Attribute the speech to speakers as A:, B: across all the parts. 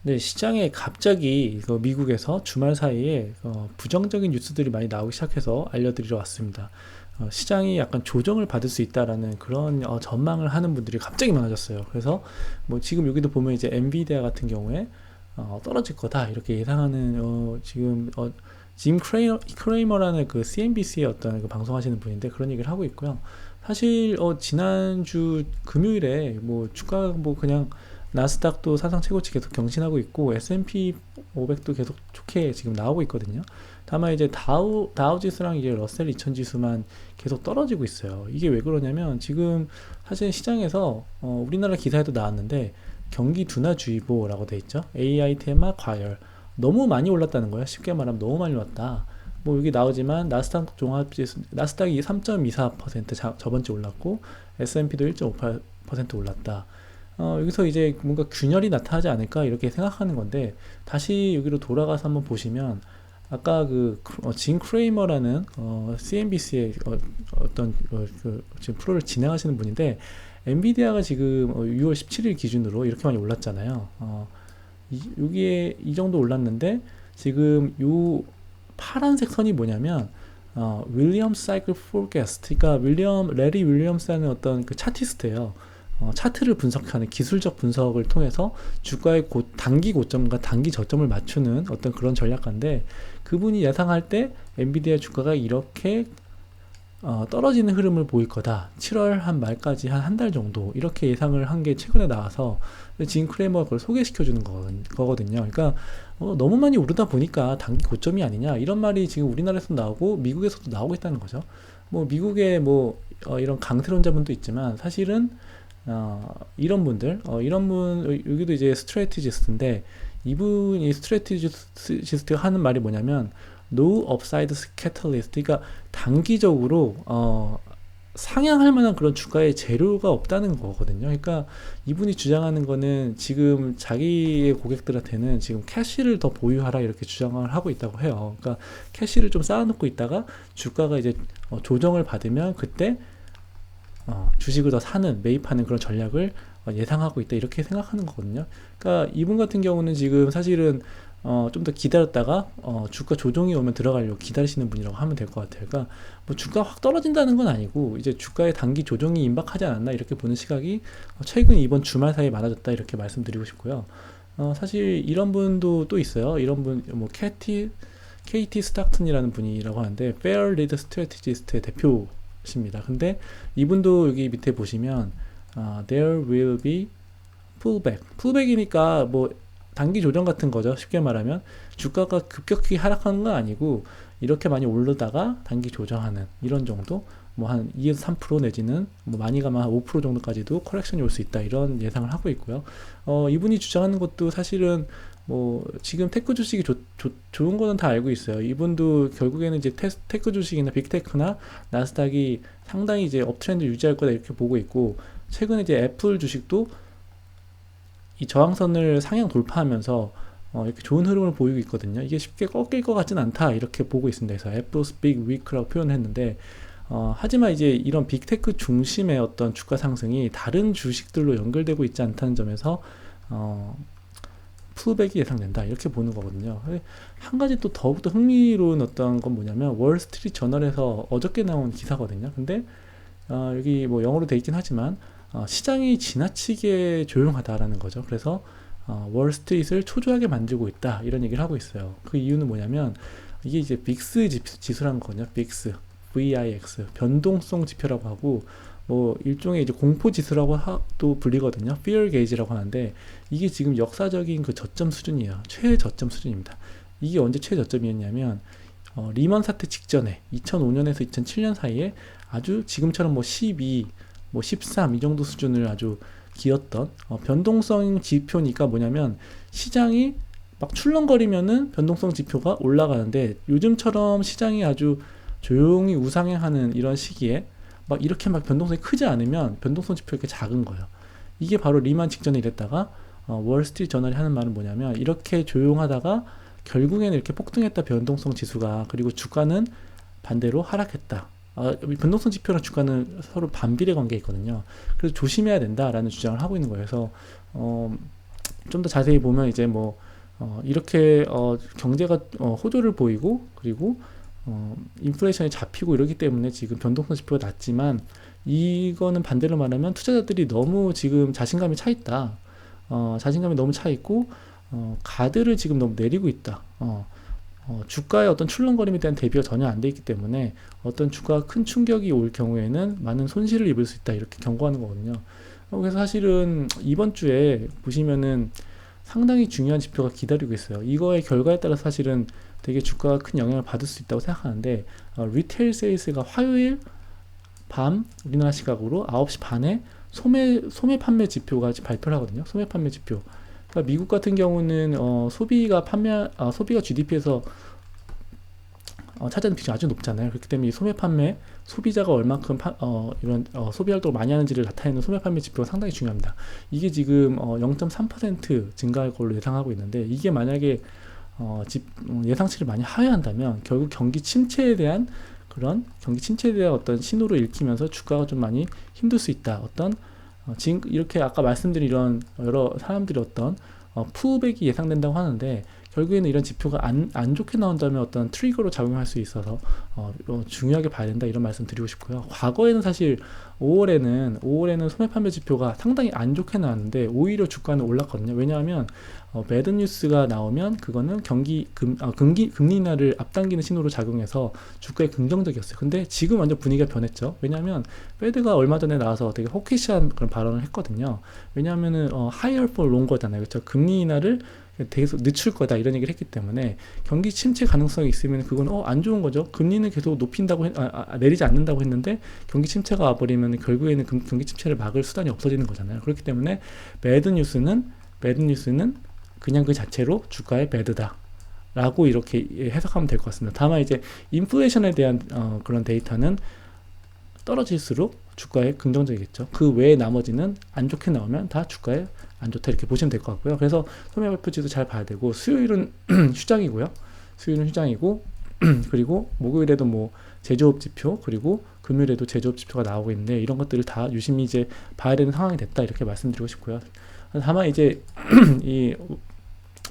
A: 네, 시장에 갑자기 미국에서 주말 사이에 부정적인 뉴스들이 많이 나오기 시작해서 알려드리러 왔습니다. 시장이 약간 조정을 받을 수 있다라는 그런 전망을 하는 분들이 갑자기 많아졌어요. 그래서 뭐 지금 여기도 보면 이제 엔비디아 같은 경우에 떨어질 거다 이렇게 예상하는 지금 짐 크레이머라는 그 CNBC의 어떤 그 방송하시는 분인데 그런 얘기를 하고 있고요. 사실 지난주 금요일에 뭐 주가 뭐 그냥 나스닥도 사상 최고치 계속 경신하고 있고 S&P 500도 계속 좋게 지금 나오고 있거든요. 다만 이제 다우 지수랑 이제 러셀 2000 지수만 계속 떨어지고 있어요. 이게 왜 그러냐면 지금 사실 시장에서 우리나라 기사에도 나왔는데 경기 둔화주의보라고 돼 있죠. AI 테마 과열 너무 많이 올랐다는 거예요. 쉽게 말하면 너무 많이 올랐다. 뭐 여기 나오지만 나스닥 종합지수 나스닥이 3.24% 저번 주 올랐고 S&P도 1.58% 올랐다. 여기서 이제 뭔가 균열이 나타나지 않을까 이렇게 생각하는 건데 다시 여기로 돌아가서 한번 보시면 아까 진 크레이머라는 CNBC의 지금 프로를 진행하시는 분인데 엔비디아가 지금 6월 17일 기준으로 이렇게 많이 올랐잖아요. 여기에 이 정도 올랐는데 지금 요 파란색 선이 뭐냐면 윌리엄 사이클 포캐스트 그러니까 레리 윌리엄스라는 어떤 그 차티스트예요. 차트를 분석하는 기술적 분석을 통해서 주가의 단기 고점과 단기 저점을 맞추는 어떤 그런 전략가인데 그분이 예상할 때 엔비디아 주가가 이렇게 떨어지는 흐름을 보일 거다. 7월 한 말까지 한 달 정도 이렇게 예상을 한 게 최근에 나와서 진 크레머가 그걸 소개시켜 주는 거거든요. 그러니까 너무 많이 오르다 보니까 단기 고점이 아니냐 이런 말이 지금 우리나라에서도 나오고 미국에서도 나오고 있다는 거죠. 뭐 미국의 뭐 이런 강세론자분도 있지만 사실은 이런 분들, 여기도 이제 스트레티지스트인데, 이분이 스트레티지스트가 하는 말이 뭐냐면, no upside catalyst. 그러니까 단기적으로, 상향할 만한 그런 주가의 재료가 없다는 거거든요. 그러니까 이분이 주장하는 거는 지금 자기의 고객들한테는 지금 캐시를 더 보유하라 이렇게 주장을 하고 있다고 해요. 그러니까 캐시를 좀 쌓아놓고 있다가 주가가 이제 조정을 받으면 그때 주식을 더 사는 매입하는 그런 전략을 예상하고 있다 이렇게 생각하는 거거든요. 그러니까 이분 같은 경우는 지금 사실은 좀 더 기다렸다가 주가 조정이 오면 들어가려고 기다리시는 분이라고 하면 될 것 같아요. 그러니까 뭐 주가 확 떨어진다는 건 아니고 이제 주가의 단기 조정이 임박하지 않았나 이렇게 보는 시각이 최근 이번 주말 사이에 많아졌다 이렇게 말씀드리고 싶고요. 사실 이런 분도 또 있어요. 이런 분 뭐 KT 스탁튼이라는 분이라고 하는데 Fair Lead Strategist의 대표십니다. 근데 이분도 여기 밑에 보시면 there will be pullback. pullback이니까 뭐 단기 조정 같은 거죠. 쉽게 말하면 주가가 급격히 하락하는 건 아니고 이렇게 많이 오르다가 단기 조정하는 이런 정도 뭐 한 2에서 3% 내지는 뭐 많이 가면 한 5% 정도까지도 커렉션이 올 수 있다 이런 예상을 하고 있고요. 이분이 주장하는 것도 사실은 뭐 지금 테크 주식이 좋은 거는 다 알고 있어요. 이분도 결국에는 이제 테크 주식이나 빅테크나 나스닥이 상당히 이제 업트렌드 유지할 거다 이렇게 보고 있고 최근에 이제 애플 주식도 이 저항선을 상향 돌파하면서 이렇게 좋은 흐름을 보이고 있거든요. 이게 쉽게 꺾일 것 같진 않다 이렇게 보고 있습니다. 그래서 Apple's Big Week라고 표현했는데 하지만 이제 이런 빅테크 중심의 어떤 주가 상승이 다른 주식들로 연결되고 있지 않다는 점에서 풀백이 예상된다 이렇게 보는 거거든요. 한 가지 또 더욱더 흥미로운 어떤 건 뭐냐면 월스트리트 저널에서 어저께 나온 기사거든요. 근데 여기 뭐 영어로 돼 있긴 하지만 시장이 지나치게 조용하다라는 거죠. 그래서 월스트리트를 초조하게 만들고 있다 이런 얘기를 하고 있어요. 그 이유는 뭐냐면 이게 이제 빅스 지수라는 거거든요. 빅스 VIX 변동성 지표라고 하고 뭐 일종의 이제 공포 지수라고 또 불리거든요. Fear gauge라고 하는데 이게 지금 역사적인 그 저점 수준이에요. 최저점 수준입니다. 이게 언제 최저점이었냐면 리먼 사태 직전에 2005년에서 2007년 사이에 아주 지금처럼 뭐 12, 뭐 13 이 정도 수준을 아주 기었던 변동성 지표니까 뭐냐면 시장이 막 출렁거리면은 변동성 지표가 올라가는데 요즘처럼 시장이 아주 조용히 우상향하는 이런 시기에 막 이렇게 막 변동성이 크지 않으면 변동성 지표가 이렇게 작은 거예요. 이게 바로 리만 직전에 이랬다가 월스트리트 저널이 하는 말은 뭐냐면 이렇게 조용하다가 결국에는 이렇게 폭등했다 변동성 지수가 그리고 주가는 반대로 하락했다. 변동성 지표랑 주가는 서로 반비례 관계에 있거든요. 그래서 조심해야 된다라는 주장을 하고 있는 거예요. 그래서 좀 더 자세히 보면 이제 뭐 이렇게 경제가 호조를 보이고, 그리고 인플레이션이 잡히고 이러기 때문에 지금 변동성 지표가 낮지만, 이거는 반대로 말하면 투자자들이 너무 지금 자신감이 차 있다. 자신감이 너무 차 있고, 가드를 지금 너무 내리고 있다. 주가의 어떤 출렁거림에 대한 대비가 전혀 안 돼 있기 때문에 어떤 주가가 큰 충격이 올 경우에는 많은 손실을 입을 수 있다, 이렇게 경고하는 거거든요. 그래서 사실은 이번 주에 보시면은 상당히 중요한 지표가 기다리고 있어요. 이거의 결과에 따라 사실은 되게 주가가 큰 영향을 받을 수 있다고 생각하는데, 리테일 세일스가 화요일 밤 우리나라 시각으로 9시 반에 소매 판매 지표가 발표를 하거든요. 소매 판매 지표. 그러니까 미국 같은 경우는 소비가 GDP에서 차지하는 비중이 아주 높잖아요. 그렇기 때문에 이 소매 판매, 소비자가 얼만큼 이런 소비 활동을 많이 하는지를 나타내는 소매 판매 지표가 상당히 중요합니다. 이게 지금 0.3% 증가할 걸로 예상하고 있는데, 이게 만약에 예상치를 많이 하회한다면 결국 경기 침체에 대한 어떤 신호를 읽히면서 주가가 좀 많이 힘들 수 있다. 지금 이렇게 아까 말씀드린 이런 여러 사람들이 푸백이 예상된다고 하는데, 결국에는 이런 지표가 안 좋게 나온다면 어떤 트리거로 작용할 수 있어서 중요하게 봐야 된다, 이런 말씀 드리고 싶고요. 과거에는 사실 5월에는 소매 판매 지표가 상당히 안 좋게 나왔는데 오히려 주가는 올랐거든요. 왜냐하면 배드 뉴스가 나오면 그거는 금리 인하를 앞당기는 신호로 작용해서 주가에 긍정적이었어요. 근데 지금 완전 분위기가 변했죠. 왜냐하면 배드가 얼마 전에 나와서 되게 호키시한 그런 발언을 했거든요. 왜냐하면은 higher for longer잖아요. 그렇죠? 금리 인하를 계속 늦출 거다, 이런 얘기를 했기 때문에 경기 침체 가능성이 있으면 그건 안 좋은 거죠. 금리는 계속 내리지 않는다고 했는데 경기 침체가 와버리면 결국에는 경기 침체를 막을 수단이 없어지는 거잖아요. 그렇기 때문에 배드 뉴스는 그냥 그 자체로 주가의 배드다 라고 이렇게 해석하면 될 것 같습니다. 다만 이제 인플레이션에 대한 그런 데이터는 떨어질수록 주가에 긍정적이겠죠. 그 외에 나머지는 안 좋게 나오면 다 주가에 안 좋다, 이렇게 보시면 될 것 같고요. 그래서 소매발표지도 잘 봐야 되고, 수요일은 휴장이고요. 그리고 목요일에도 뭐 제조업 지표, 그리고 금요일에도 제조업 지표가 나오고 있는데, 이런 것들을 다 유심히 이제 봐야 되는 상황이 됐다, 이렇게 말씀드리고 싶고요. 다만 이제 이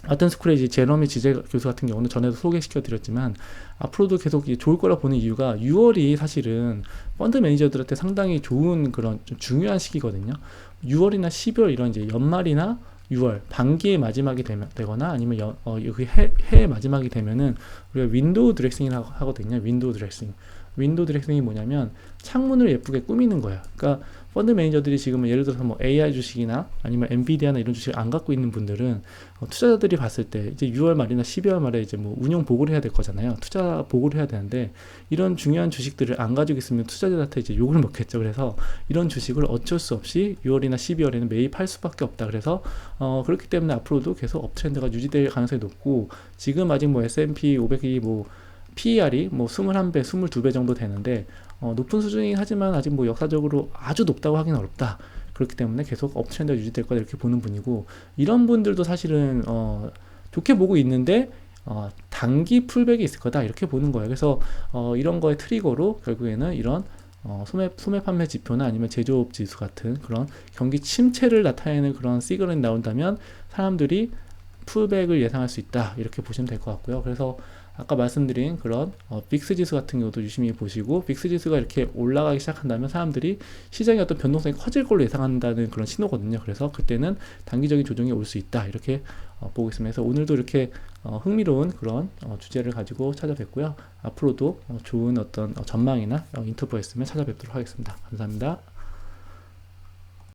A: 와튼 스쿨의 이제 제러미 지제 교수 같은 경우는 전에도 소개시켜 드렸지만, 앞으로도 계속 좋을 거라 보는 이유가 6월이 사실은 펀드 매니저들한테 상당히 좋은 그런 좀 중요한 시기거든요. 6월이나 12월 이런 이제 연말이나 6월 반기의 마지막이 되거나 아니면 여기 해의 마지막이 되면은 우리가 윈도우 드레싱이라고 하거든요. 윈도우 드레싱이 뭐냐면 창문을 예쁘게 꾸미는 거예요. 그러니까 펀드 매니저들이 지금은 예를 들어서 뭐 AI 주식이나 아니면 엔비디아나 이런 주식을 안 갖고 있는 분들은 투자자들이 봤을 때 이제 6월 말이나 12월 말에 이제 뭐 운용 보고를 해야 될 거잖아요. 투자 보고를 해야 되는데, 이런 중요한 주식들을 안 가지고 있으면 투자자한테 이제 욕을 먹겠죠. 그래서 이런 주식을 어쩔 수 없이 6월이나 12월에는 매입할 수밖에 없다. 그래서 그렇기 때문에 앞으로도 계속 업트렌드가 유지될 가능성이 높고, 지금 아직 뭐 S&P 500이 뭐 PER이 뭐 21배, 22배 정도 되는데 높은 수준이긴 하지만 아직 뭐 역사적으로 아주 높다고 하기는 어렵다. 그렇기 때문에 계속 업트렌드가 유지될 거다, 이렇게 보는 분이고, 이런 분들도 사실은 좋게 보고 있는데 단기 풀백이 있을 거다, 이렇게 보는 거예요. 그래서 이런 거의 트리거로 결국에는 이런 소매 판매 지표나 아니면 제조업 지수 같은 그런 경기 침체를 나타내는 그런 시그널이 나온다면 사람들이 풀백을 예상할 수 있다, 이렇게 보시면 될 것 같고요. 그래서 아까 말씀드린 그런 빅스 지수 같은 경우도 유심히 보시고, 빅스 지수가 이렇게 올라가기 시작한다면 사람들이 시장의 어떤 변동성이 커질 걸로 예상한다는 그런 신호거든요. 그래서 그때는 단기적인 조정이 올 수 있다, 이렇게 보고 있습니다. 그래서 오늘도 이렇게 흥미로운 그런 주제를 가지고 찾아뵙고요. 앞으로도 좋은 어떤 전망이나 인터뷰가 있으면 찾아뵙도록 하겠습니다. 감사합니다.